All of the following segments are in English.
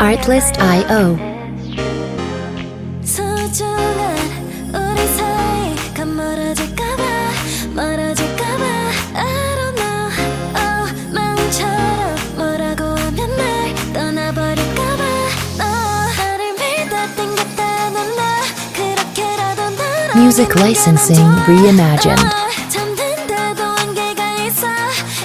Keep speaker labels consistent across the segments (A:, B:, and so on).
A: Artlist.io.
B: 소중한 우리 사이가 멀어질까봐 I don't know. oh, 마음처럼 뭐라고 하면 날 떠나버릴까봐 나를 믿어 땡겼다는 나 그렇게라도 널
A: Music licensing reimagined.
B: 잠든데도 한계가 있어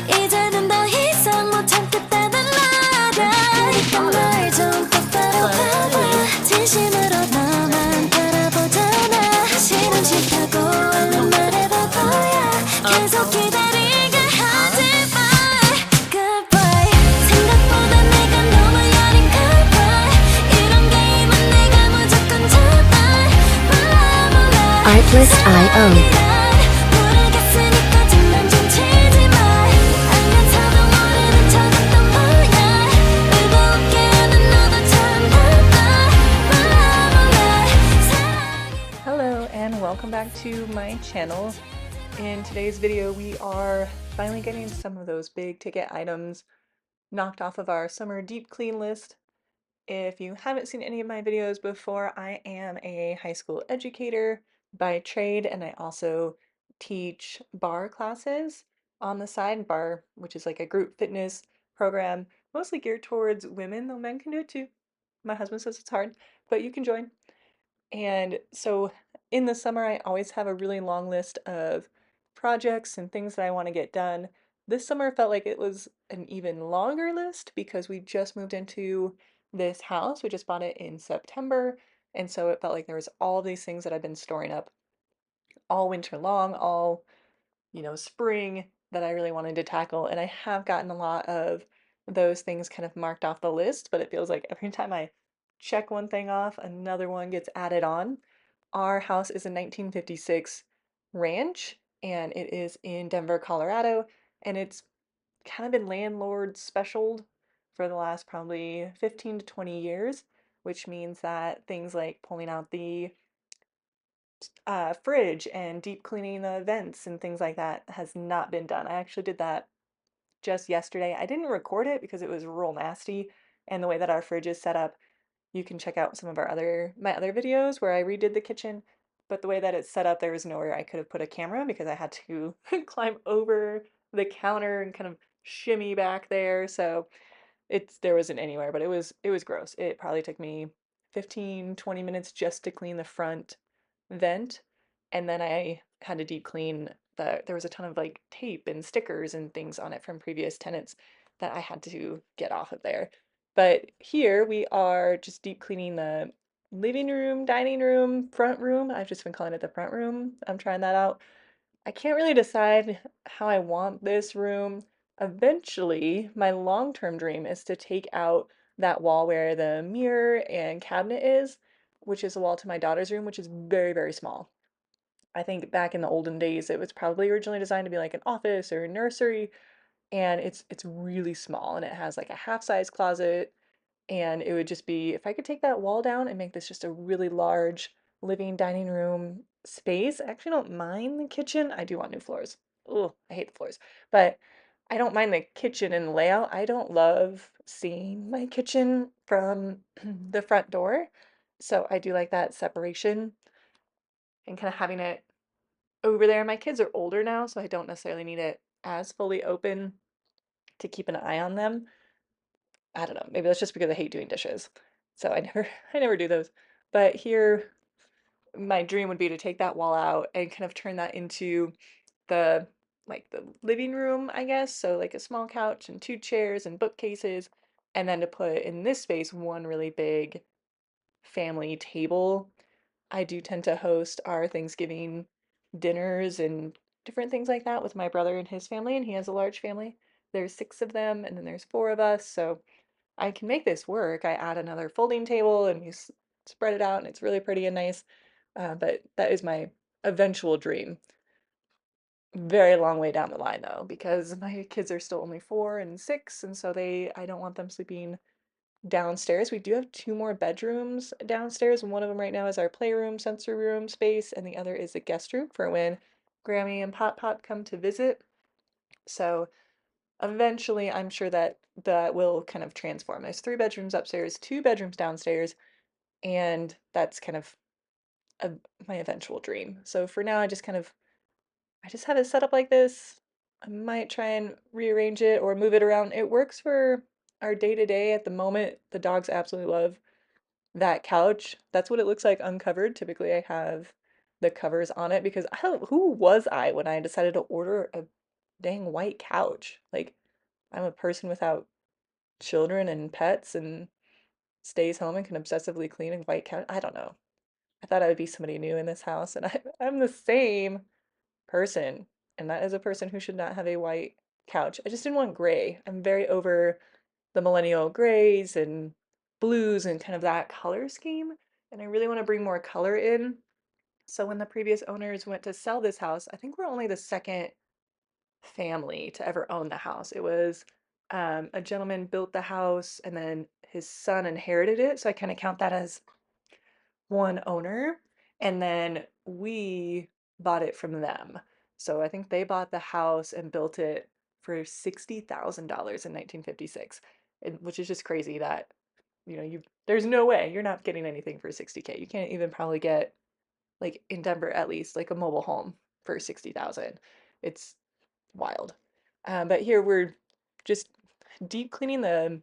B: 이제는 더 이상 못 참겠다는 말야 그러니까 날 좀 똑바로 봐봐 진심으로 너만 바라보잖아 싫은 싫다고 얼른 말해봐 보여 계속 기다리게 하지 마 Goodbye 생각보다 내가 너무 여린가봐 이런 게임은 내가 무조건 잡아 몰라
A: Artlist.io.
B: 모르겠으니까 장난 좀 치지 마 알면서도 모르는 척은 또 뭐야 울고 웃게 하는 너도 참 바빠 몰라 사랑이
C: Hello and welcome back to my channel. In today's video we are finally getting some of those big ticket items knocked off of our summer deep clean list. If you haven't seen any of my videos before, I am a high school educator by trade and I also teach bar classes on the side, bar which is like a group fitness program mostly geared towards women, though men can do it too. My husband says it's hard, but you can join. And so in the summer, I always have a really long list of projects and things that I want to get done. This summer felt like it was an even longer list because we just moved into this house. We just bought it in September. And so it felt like there was all these things that I've been storing up all winter long, all spring that I really wanted to tackle. And I have gotten a lot of those things kind of marked off the list, but it feels like every time I check one thing off, another one gets added on. Our house is a 1956 ranch and it is in Denver, Colorado, and it's kind of been landlord specialed for the last probably 15 to 20 years, which means that things like pulling out the fridge and deep cleaning the vents and things like that has not been done. I actually did that just yesterday. I didn't record it because it was real nasty, and the way that our fridge is set up, you can check out some of my other videos where I redid the kitchen. But the way that it's set up, there was nowhere I could have put a camera because I had to climb over the counter and kind of shimmy back there. So there wasn't anywhere, but it was gross. It probably took me 15-20 minutes just to clean the front vent, and then I had to deep clean there was a ton of like tape and stickers and things on it from previous tenants that I had to get off of there. But here we are just deep cleaning the living room, dining room, front room. I've just been calling it the front room. I'm trying that out. I can't really decide how I want this room. Eventually, my long-term dream is to take out that wall where the mirror and cabinet is, which is a wall to my daughter's room, which is very, very small. I think back in the olden days, it was probably originally designed to be like an office or a nursery, and it's really small and it has like a half-size closet, and it would just be if I could take that wall down and make this just a really large living dining room space. I actually don't mind the kitchen. I do want new floors. Oh, I hate the floors. But I don't mind the kitchen and the layout. I don't love seeing my kitchen from the front door. So I do like that separation and kind of having it over there. My kids are older now, so I don't necessarily need it as fully open to keep an eye on them. I don't know. Maybe that's just because I hate doing dishes. So I never I never do those. But here my dream would be to take that wall out and kind of turn that into the the living room, I guess. So like a small couch and two chairs and bookcases, and then to put in this space one really big family table. I do tend to host our Thanksgiving dinners and different things like that with my brother and his family, and he has a large family. There's six of them, and then there's four of us, so I can make this work. I add another folding table and you spread it out, and it's really pretty and nice. But that is my eventual dream. Very long way down the line though, because my kids are still only 4 and 6, and so I don't want them sleeping downstairs. We do have two more bedrooms downstairs, and one of them right now is our playroom, sensory room space, and the other is a guest room for when Grammy and Pop Pop come to visit. So eventually I'm sure that that will kind of transform. There's 3 bedrooms upstairs, 2 bedrooms downstairs, and that's kind of a, my eventual dream. So for now, I just have it set up like this. I might try and rearrange it or move it around. It works for our day to day at the moment. The dogs absolutely love that couch. That's what it looks like uncovered. Typically, I have the covers on it because who was I when I decided to order a dang white couch? Like, I'm a person without children and pets and stays home and can obsessively clean a white couch. I don't know. I thought I would be somebody new in this house, and I'm the same person, and that is a person who should not have a white couch. I just didn't want gray. I'm very over the millennial grays and blues and kind of that color scheme, and I really want to bring more color in. So when the previous owners went to sell this house, I think we're only the second family to ever own the house. It was a gentleman built the house and then his son inherited it. So I kind of count that as one owner. And then we bought it from them. So I think they bought the house and built it for $60,000 in 1956, which is just crazy that, there's no way you're not getting anything for 60K. You can't even probably get, like in Denver at least, like a mobile home for 60,000. It's wild. But here we're just deep cleaning the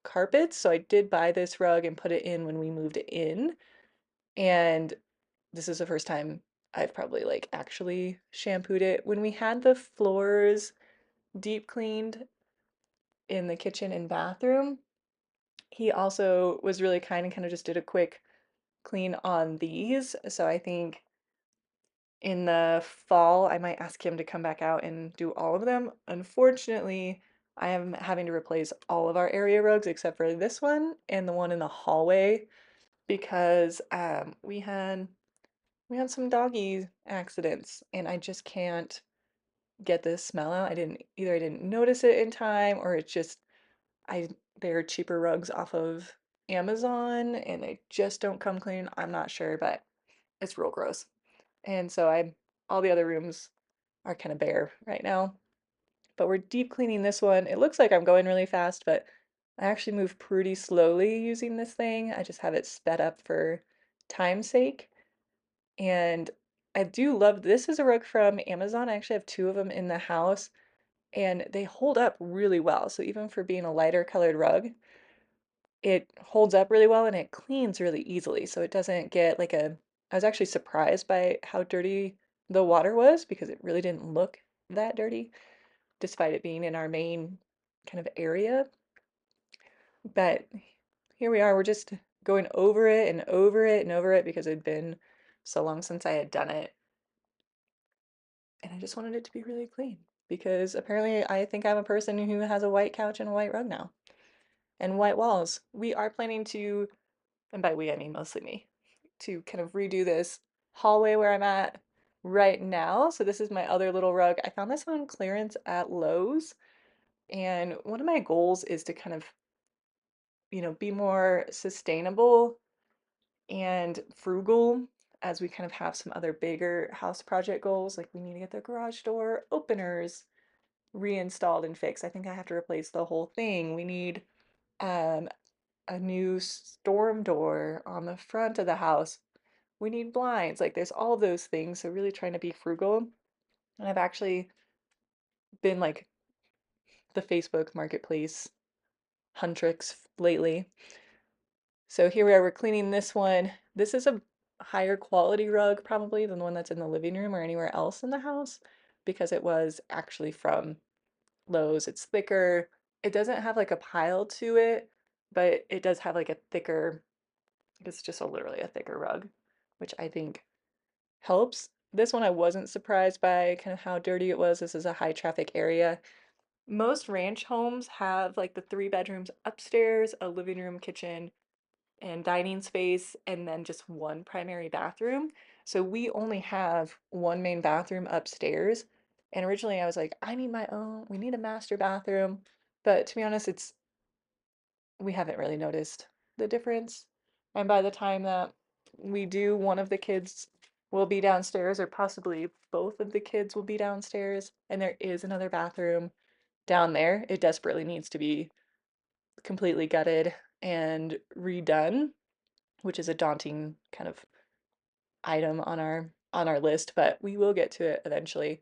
C: carpets. So I did buy this rug and put it in when we moved in. And this is the first time I've probably like actually shampooed it. When we had the floors deep cleaned in the kitchen and bathroom, he also was really kind and kind of just did a quick clean on these. So I think in the fall, I might ask him to come back out and do all of them. Unfortunately, I am having to replace all of our area rugs except for this one and the one in the hallway because we had some doggy accidents and I just can't get this smell out. I didn't notice it in time or it's just I they're cheaper rugs off of Amazon and they just don't come clean. I'm not sure, but it's real gross. And so I all the other rooms are kind of bare right now. But we're deep cleaning this one. It looks like I'm going really fast, but I actually move pretty slowly using this thing. I just have it sped up for time's sake. And I do love this is a rug from Amazon. I actually have 2 of them in the house and they hold up really well. So even for being a lighter colored rug, it holds up really well and it cleans really easily. So it doesn't get like I was actually surprised by how dirty the water was because it really didn't look that dirty despite it being in our main kind of area. But here we are, we're just going over it and over it and over it because it'd been so long since I had done it. And I just wanted it to be really clean because apparently I think I'm a person who has a white couch and a white rug now and white walls. We are planning to, and by we I mean mostly me, to kind of redo this hallway where I'm at right now. So this is my other little rug. I found this on clearance at Lowe's. And one of my goals is to kind of, be more sustainable and frugal as we kind of have some other bigger house project goals. Like we need to get the garage door openers reinstalled and fixed. I think I have to replace the whole thing. We need um, a new storm door on the front of the house. We need blinds. Like there's all of those things. So really trying to be frugal. And I've actually been like the Facebook marketplace huntrix lately. So here we are, we're cleaning this one. This is a higher quality rug probably than the one that's in the living room or anywhere else in the house because it was actually from Lowe's. It's thicker. It doesn't have like a pile to it, but it does have like a thicker, it's just literally a thicker rug, which I think helps. This one I wasn't surprised by kind of how dirty it was. This is a high traffic area. Most ranch homes have like the 3 bedrooms upstairs, a living room, kitchen, and dining space, and then just one primary bathroom. So we only have one main bathroom upstairs. And originally I was like, I need my own, we need a master bathroom. But to be honest, we haven't really noticed the difference. And by the time that we do, one of the kids will be downstairs, or possibly both of the kids will be downstairs, and there is another bathroom down there, it desperately needs to be completely gutted and redone, which is a daunting kind of item on our list, but we will get to it eventually.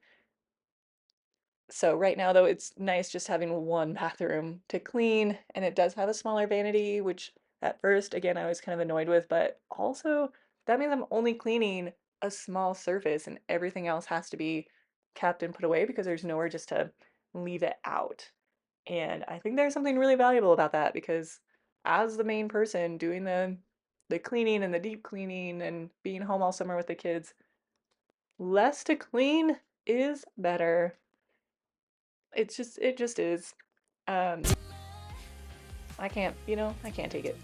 C: So right now though, it's nice just having one bathroom to clean, and it does have a smaller vanity, which at first, again, I was kind of annoyed with, but also that means I'm only cleaning a small surface and everything else has to be kept and put away because there's nowhere just to leave it out. And I think there's something really valuable about that because as the main person doing the cleaning and the deep cleaning and being home all summer with the kids, less to clean is better. It just is. Um, I can't take it.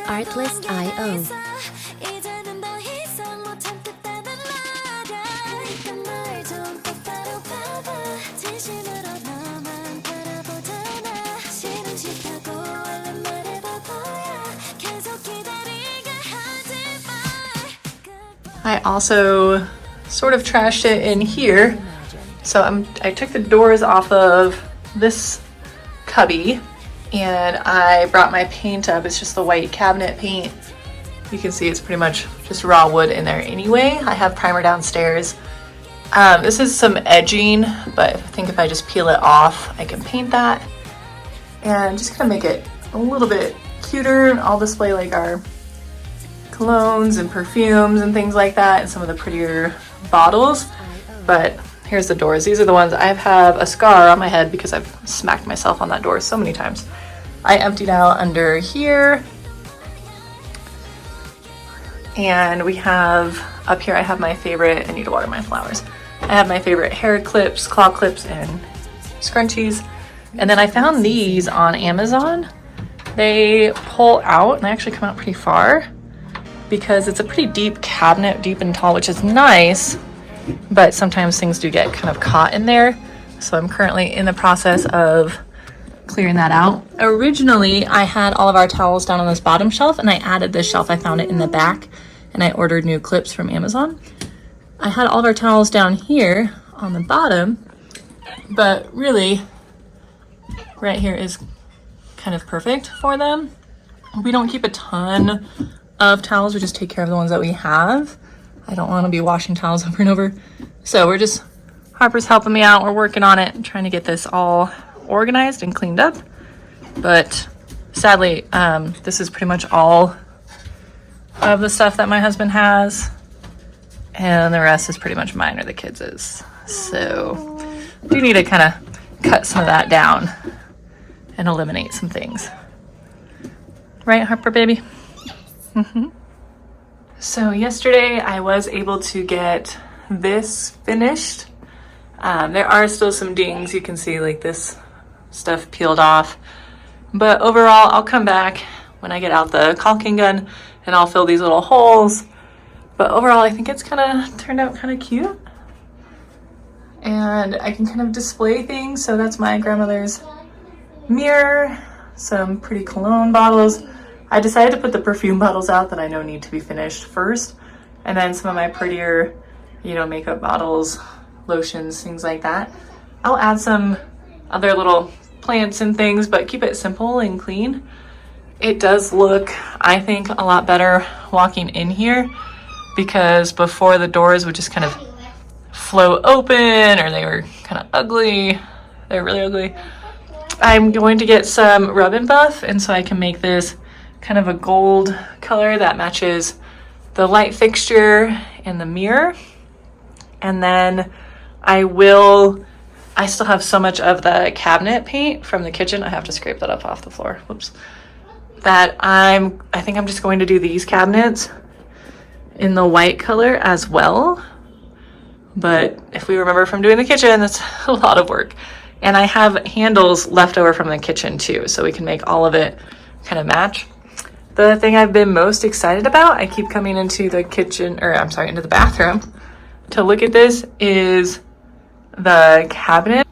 A: Artlist.io.
B: 이제는 더 이상 못 참겠다는 말야. 그러니까 날 좀 똑바로 봐봐. 진심으로 너만 바라보잖아. 싫음 싫다고 얼른 말해봐 보여. 계속 기다리게 하지 마.
C: I also sort of trashed it in here. So I took the doors off of this cubby and I brought my paint up. It's just the white cabinet paint. You can see it's pretty much just raw wood in there anyway. I have primer downstairs. This is some edging, but I think if I just peel it off, I can paint that and just kind of make it a little bit cuter. I'll display like our colognes and perfumes and things like that and some of the prettier bottles. But here's the doors. These are the ones. I have a scar on my head because I've smacked myself on that door so many times. I emptied out under here. And we have up here, I have my favorite, I need to water my flowers. I have my favorite hair clips, claw clips, and scrunchies. And then I found these on Amazon. They pull out and they actually come out pretty far because it's a pretty deep cabinet, deep and tall, which is nice. But sometimes things do get kind of caught in there. So I'm currently in the process of clearing that out. Originally, I had all of our towels down on this bottom shelf and I added this shelf. I found it in the back and I ordered new clips from Amazon. I had all of our towels down here on the bottom, but really right here is kind of perfect for them. We don't keep a ton of towels. We just take care of the ones that we have. I don't want to be washing towels over and over. So Harper's helping me out. We're working on it and trying to get this all organized and cleaned up. But sadly, this is pretty much all of the stuff that my husband has. And the rest is pretty much mine or the kids'. So we need to kind of cut some of that down and eliminate some things. Right, Harper baby? Mm-hmm. So yesterday I was able to get this finished. There are still some dings. You can see like this stuff peeled off. But overall, I'll come back when I get out the caulking gun and I'll fill these little holes. But overall, I think it's kind of turned out kind of cute. And I can kind of display things. So that's my grandmother's mirror, some pretty cologne bottles. I decided to put the perfume bottles out that I know need to be finished first. And then some of my prettier, makeup bottles, lotions, things like that. I'll add some other little plants and things, but keep it simple and clean. It does look, I think, a lot better walking in here because before the doors would just kind of flow open or they were kind of ugly. They're really ugly. I'm going to get some rub and buff, and so I can make this kind of a gold color that matches the light fixture and the mirror. And then I still have so much of the cabinet paint from the kitchen. I have to scrape that up off the floor. Whoops. That I think I'm just going to do these cabinets in the white color as well. But if we remember from doing the kitchen, that's a lot of work. And I have handles left over from the kitchen too, so we can make all of it kind of match. The thing I've been most excited about, I keep coming into the kitchen, or I'm sorry, into the bathroom to look at this, is the cabinet.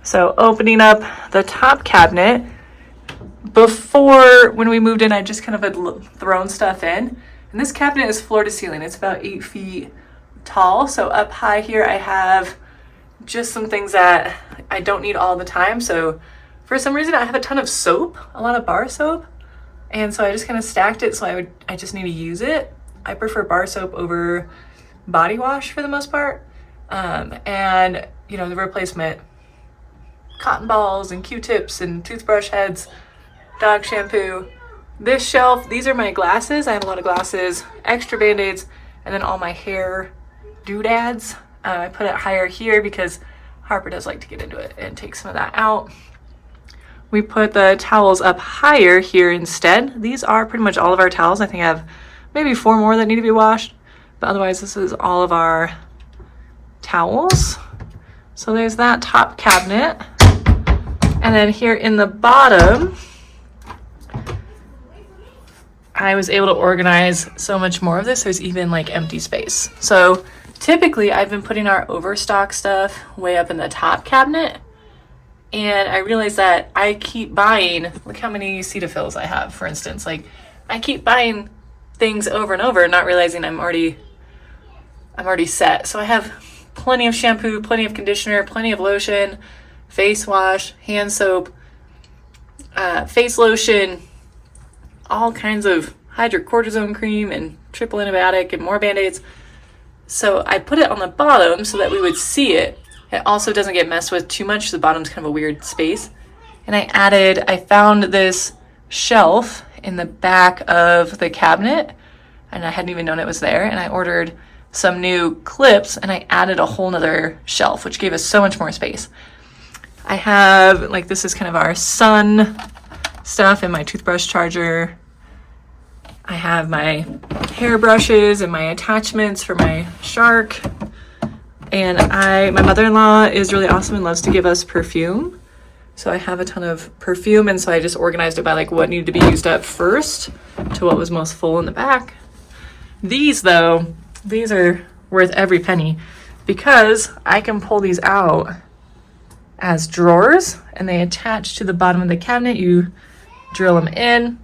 C: So opening up the top cabinet, before when we moved in, I just kind of had thrown stuff in. And this cabinet is floor to ceiling. It's about 8 feet tall. So up high here, I have just some things that I don't need all the time. So for some reason, I have a ton of soap, a lot of bar soap. And so I just kind of stacked it. So I just need to use it. I prefer bar soap over body wash for the most part. And you know, the replacement cotton balls and Q-tips and toothbrush heads, dog shampoo. This shelf, these are my glasses. I have a lot of glasses, extra band-aids, and then all my hair doodads. I put it higher here because Harper does like to get into it and take some of that out. We put the towels up higher here instead. These are pretty much all of our towels. I think I have maybe 4 more that need to be washed, but otherwise this is all of our towels. So there's that top cabinet. And then here in the bottom, I was able to organize so much more of this. There's even like empty space. So typically I've been putting our overstock stuff way up in the top cabinet. And I realized that I keep buying, look how many Cetaphils I have, for instance. Like I keep buying things over and over, not realizing I'm already set. So I have plenty of shampoo, plenty of conditioner, plenty of lotion, face wash, hand soap, face lotion, all kinds of hydrocortisone cream and triple antibiotic and more band-aids. So I put it on the bottom so that we would see it. It also doesn't get messed with too much. The bottom's kind of a weird space. And I found this shelf in the back of the cabinet, and I hadn't even known it was there. And I ordered some new clips and I added a whole nother shelf, which gave us so much more space. I have, like, this is kind of our sun stuff and my toothbrush charger. I have my hair brushes and my attachments for my shark. And my mother-in-law is really awesome and loves to give us perfume. So I have a ton of perfume, and so I just organized it by like what needed to be used up first to what was most full in the back. These though, these are worth every penny because I can pull these out as drawers and they attach to the bottom of the cabinet. You drill them in,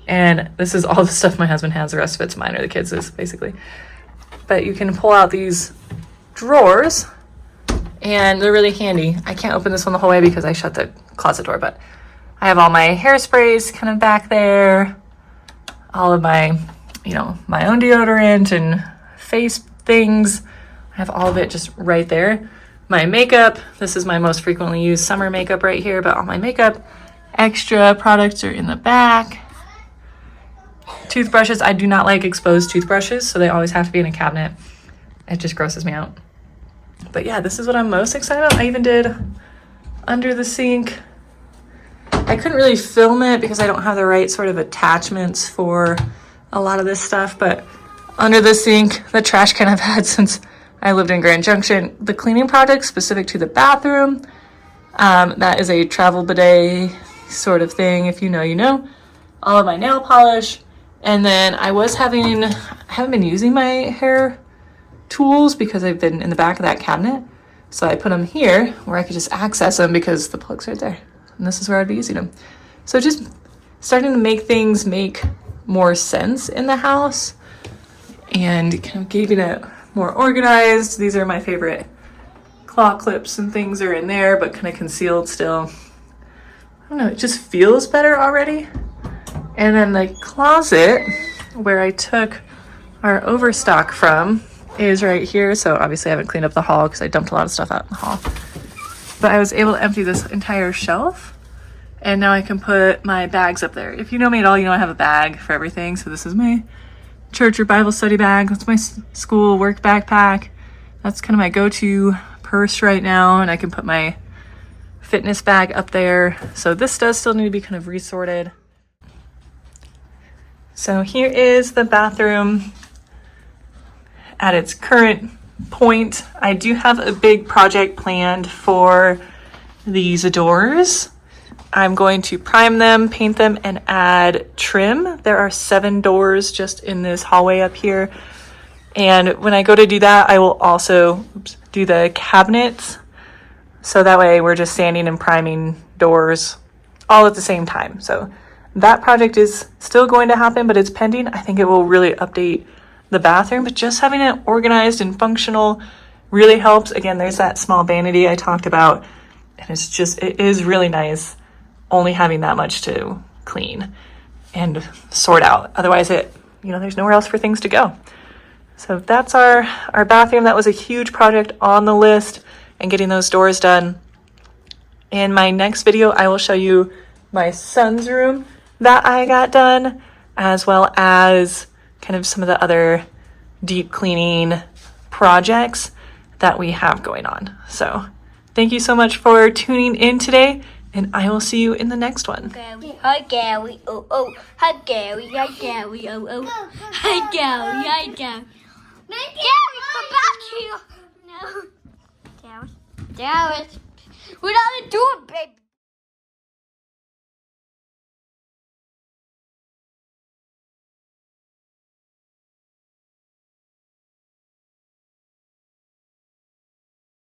C: and this is all the stuff my husband has. The rest of it's mine or the kids' basically. But you can pull out these drawers and they're really handy. I can't open this one the whole way because I shut the closet door, but I have all my hairsprays kind of back there, all of my, you know, my own deodorant and face things. I have all of it just right there. My makeup, this is my most frequently used summer makeup right here, but all my makeup extra products are in the back. Toothbrushes, I do not like exposed toothbrushes, so they always have to be in a cabinet. It just grosses me out. But yeah, this is what I'm most excited about. I even did under the sink. I couldn't really film it because I don't have the right sort of attachments for a lot of this stuff, but under the sink, the trash can I've had since I lived in Grand Junction. The cleaning product specific to the bathroom, that is a travel bidet sort of thing. If you know, you know. All of my nail polish. And then I haven't been using my hair tools because I've been in the back of that cabinet. So I put them here where I could just access them because the plug's right there. And this is where I'd be using them. So just starting to make things make more sense in the house and kind of keeping it more organized. These are my favorite claw clips and things are in there, but kind of concealed still. I don't know, it just feels better already. And then the closet where I took our overstock from is right here. So obviously I haven't cleaned up the hall because I dumped a lot of stuff out in the hall. But I was able to empty this entire shelf. And now I can put my bags up there. If you know me at all, you know I have a bag for everything. So this is my church or Bible study bag. That's my school work backpack. That's kind of my go-to purse right now. And I can put my fitness bag up there. So this does still need to be kind of resorted. So here is the bathroom at its current point. I do have a big project planned for these doors. I'm going to prime them, paint them, and add trim. There are 7 doors just in this hallway up here. And when I go to do that, I will also do the cabinets. So that way we're just sanding and priming doors all at the same time. So that project is still going to happen, but it's pending. I think it will really update the bathroom, but just having it organized and functional really helps. Again, there's that small vanity I talked about, and it is really nice only having that much to clean and sort out. Otherwise there's nowhere else for things to go. So that's our bathroom. That was a huge project on the list, and getting those doors done. In my next video, I will show you my son's room that I got done, as well as kind of some of the other deep cleaning projects that we have going on. So thank you so much for tuning in today, and I will see you in the next one.
D: Hi Gary, oh oh. Hi Gary, oh oh. Hi Gary, hi Gary. Gary, come back here. No. Gary. We're not doing, baby.